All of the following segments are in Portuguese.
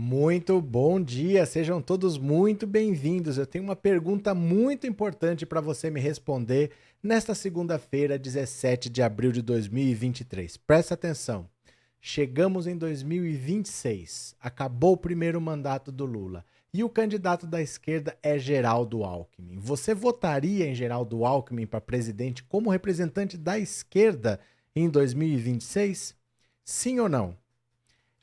Muito bom dia, sejam todos muito bem-vindos. Eu tenho uma pergunta muito importante para você me responder nesta segunda-feira, 17 de abril de 2023. Presta atenção. Chegamos em 2026, acabou o primeiro mandato do Lula e o candidato da esquerda é Geraldo Alckmin. Você votaria em Geraldo Alckmin para presidente como representante da esquerda em 2026? Sim ou não?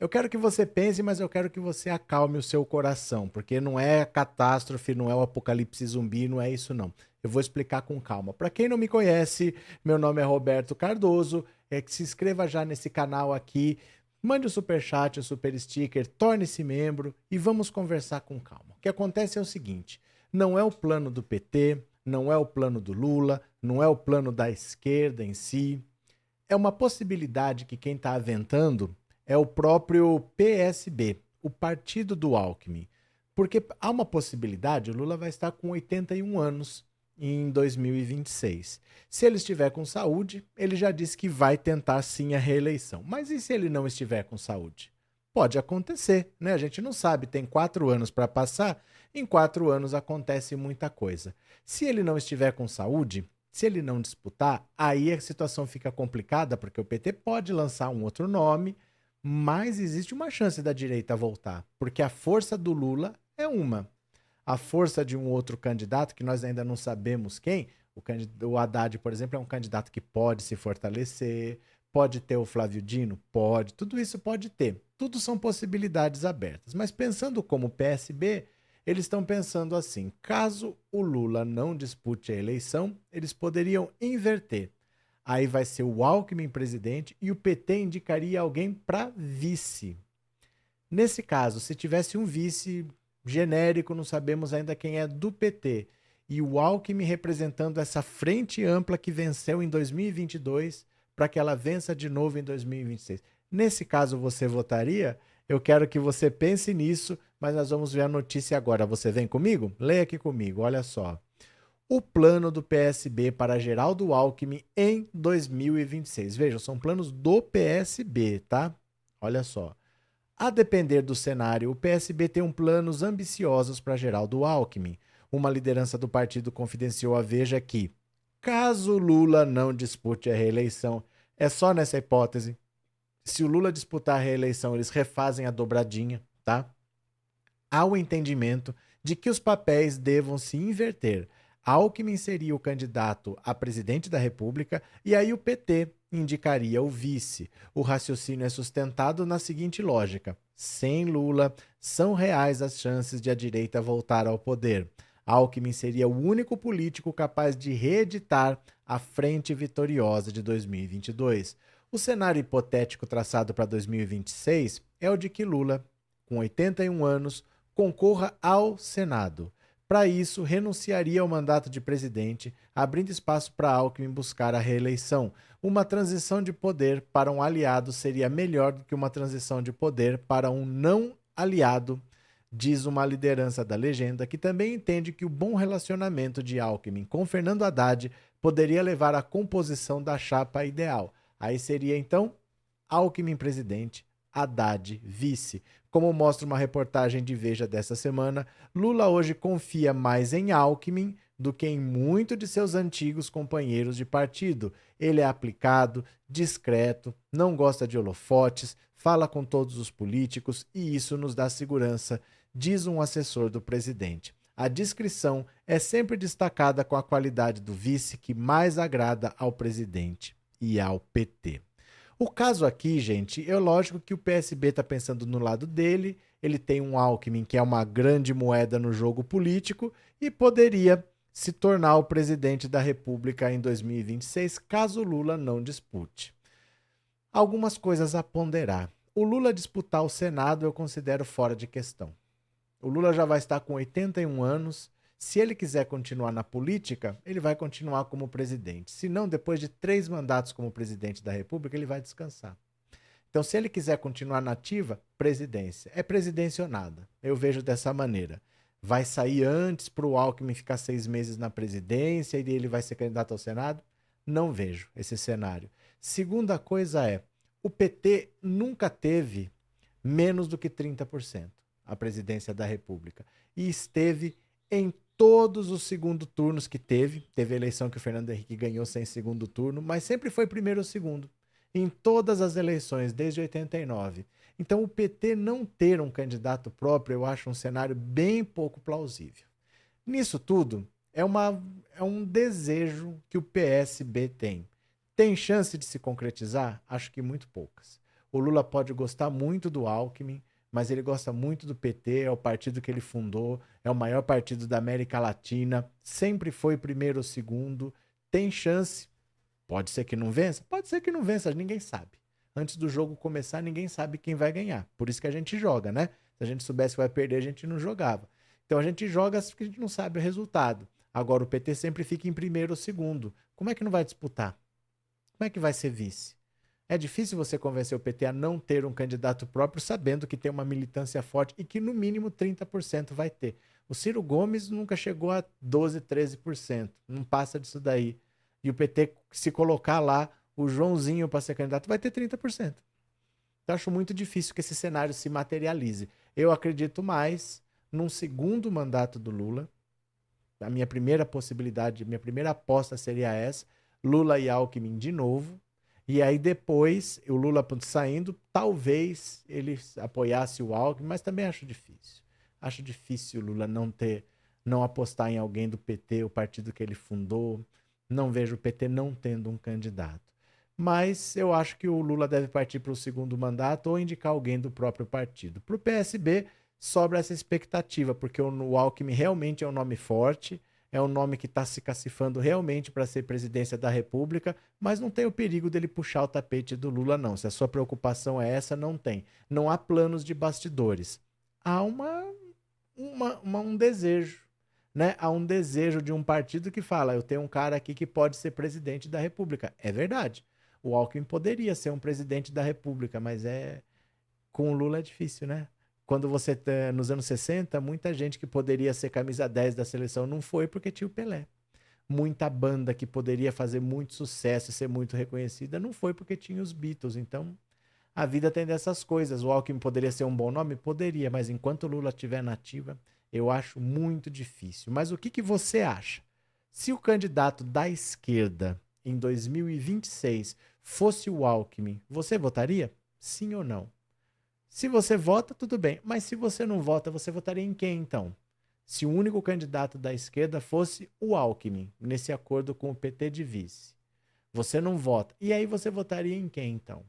Eu quero que você pense, mas eu quero que você acalme o seu coração, porque não é catástrofe, não é o apocalipse zumbi, não é isso não. Eu vou explicar com calma. Para quem não me conhece, meu nome é Roberto Cardoso, é que se inscreva já nesse canal aqui, mande o super chat, o super sticker, torne-se membro e vamos conversar com calma. O que acontece é o seguinte, não é o plano do PT, não é o plano do Lula, não é o plano da esquerda em si, é uma possibilidade que quem está aventando é o próprio PSB, o partido do Alckmin. Porque há uma possibilidade, o Lula vai estar com 81 anos em 2026. Se ele estiver com saúde, ele já disse que vai tentar sim a reeleição. Mas e se ele não estiver com saúde? Pode acontecer, né? A gente não sabe, tem 4 anos para passar, em 4 anos acontece muita coisa. Se ele não estiver com saúde, se ele não disputar, aí a situação fica complicada, porque o PT pode lançar um outro nome, mas existe uma chance da direita voltar, porque a força do Lula é uma. A força de um outro candidato, que nós ainda não sabemos quem, o Haddad, por exemplo, é um candidato que pode se fortalecer, pode ter o Flávio Dino? Pode, tudo isso pode ter. Tudo são possibilidades abertas. Mas pensando como PSB, eles estão pensando assim: caso o Lula não dispute a eleição, eles poderiam inverter. Aí vai ser o Alckmin presidente e o PT indicaria alguém para vice. Nesse caso, se tivesse um vice genérico, não sabemos ainda quem é do PT, e o Alckmin representando essa frente ampla que venceu em 2022 para que ela vença de novo em 2026. Nesse caso, você votaria? Eu quero que você pense nisso, mas nós vamos ver a notícia agora. Você vem comigo? Leia aqui comigo, olha só. O plano do PSB para Geraldo Alckmin em 2026. Vejam, são planos do PSB, tá? Olha só. A depender do cenário, o PSB tem planos ambiciosos para Geraldo Alckmin. Uma liderança do partido confidenciou à Veja que, caso Lula não dispute a reeleição, é só nessa hipótese. Se o Lula disputar a reeleição, eles refazem a dobradinha, tá? Há o entendimento de que os papéis devam se inverter. Alckmin seria o candidato a presidente da República e aí o PT indicaria o vice. O raciocínio é sustentado na seguinte lógica: sem Lula, são reais as chances de a direita voltar ao poder. Alckmin seria o único político capaz de reeditar a frente vitoriosa de 2022. O cenário hipotético traçado para 2026 é o de que Lula, com 81 anos, concorra ao Senado. Para isso, renunciaria ao mandato de presidente, abrindo espaço para Alckmin buscar a reeleição. Uma transição de poder para um aliado seria melhor do que uma transição de poder para um não aliado, diz uma liderança da legenda, que também entende que o bom relacionamento de Alckmin com Fernando Haddad poderia levar à composição da chapa ideal. Aí seria, então, Alckmin presidente, Haddad vice. Como mostra uma reportagem de Veja dessa semana, Lula hoje confia mais em Alckmin do que em muito de seus antigos companheiros de partido. Ele é aplicado, discreto, não gosta de holofotes, fala com todos os políticos e isso nos dá segurança, diz um assessor do presidente. A discrição é sempre destacada com a qualidade do vice que mais agrada ao presidente e ao PT. O caso aqui, gente, é lógico que o PSB está pensando no lado dele, ele tem um Alckmin que é uma grande moeda no jogo político e poderia se tornar o presidente da República em 2026, caso Lula não dispute. Algumas coisas a ponderar. O Lula disputar o Senado eu considero fora de questão. O Lula já vai estar com 81 anos. Se ele quiser continuar na política, ele vai continuar como presidente. Se não, depois de 3 mandatos como presidente da República, ele vai descansar. Então, se ele quiser continuar na ativa, presidência. É presidência ou nada. Eu vejo dessa maneira. Vai sair antes para o Alckmin ficar 6 meses na presidência e ele vai ser candidato ao Senado? Não vejo esse cenário. Segunda coisa é, o PT nunca teve menos do que 30%. à presidência da República. E esteve em todos os segundo turnos que teve. Teve a eleição que o Fernando Henrique ganhou sem segundo turno, mas sempre foi primeiro ou segundo. Em todas as eleições, desde 89. Então, o PT não ter um candidato próprio, eu acho um cenário bem pouco plausível. Nisso tudo, é um desejo que o PSB tem. Tem chance de se concretizar? Acho que muito poucas. O Lula pode gostar muito do Alckmin, mas ele gosta muito do PT, é o partido que ele fundou, é o maior partido da América Latina, sempre foi primeiro ou segundo, tem chance. Pode ser que não vença? Pode ser que não vença, ninguém sabe. Antes do jogo começar, ninguém sabe quem vai ganhar. Por isso que a gente joga, né? Se a gente soubesse que vai perder, a gente não jogava. Então a gente joga porque a gente não sabe o resultado. Agora o PT sempre fica em primeiro ou segundo. Como é que não vai disputar? Como é que vai ser vice? É difícil você convencer o PT a não ter um candidato próprio, sabendo que tem uma militância forte e que no mínimo 30% vai ter. O Ciro Gomes nunca chegou a 12, 13%. Não passa disso daí. E o PT, se colocar lá o Joãozinho para ser candidato, vai ter 30%. Então, acho muito difícil que esse cenário se materialize. Eu acredito mais num segundo mandato do Lula. A minha primeira possibilidade, minha primeira aposta seria essa. Lula e Alckmin de novo. E aí depois, o Lula saindo, talvez ele apoiasse o Alckmin, mas também acho difícil. Acho difícil o Lula não apostar em alguém do PT, o partido que ele fundou. Não vejo o PT não tendo um candidato. Mas eu acho que o Lula deve partir para o segundo mandato ou indicar alguém do próprio partido. Para o PSB, sobra essa expectativa, porque o Alckmin realmente é um nome forte, é um nome que está se cacifando realmente para ser presidência da República, mas não tem o perigo dele puxar o tapete do Lula, não. Se a sua preocupação é essa, não tem. Não há planos de bastidores. Há um desejo. Né? Há um desejo de um partido que fala, eu tenho um cara aqui que pode ser presidente da República. É verdade. O Alckmin poderia ser um presidente da República, mas com o Lula é difícil, né? Quando você nos anos 60, muita gente que poderia ser camisa 10 da seleção não foi porque tinha o Pelé. Muita banda que poderia fazer muito sucesso e ser muito reconhecida não foi porque tinha os Beatles. Então, a vida tem dessas coisas. O Alckmin poderia ser um bom nome? Poderia, mas enquanto o Lula estiver na ativa, eu acho muito difícil. Mas o que você acha? Se o candidato da esquerda em 2026 fosse o Alckmin, você votaria? Sim ou não? Se você vota, tudo bem. Mas se você não vota, você votaria em quem então? Se o único candidato da esquerda fosse o Alckmin, nesse acordo com o PT de vice. Você não vota. E aí você votaria em quem então?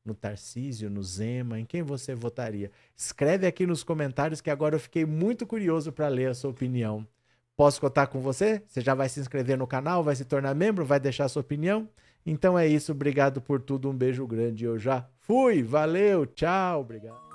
No Tarcísio, no Zema, em quem você votaria? Escreve aqui nos comentários que agora eu fiquei muito curioso para ler a sua opinião. Posso contar com você? Você já vai se inscrever no canal, vai se tornar membro, vai deixar a sua opinião? Então é isso, obrigado por tudo, um beijo grande, eu já fui, valeu, tchau, obrigado.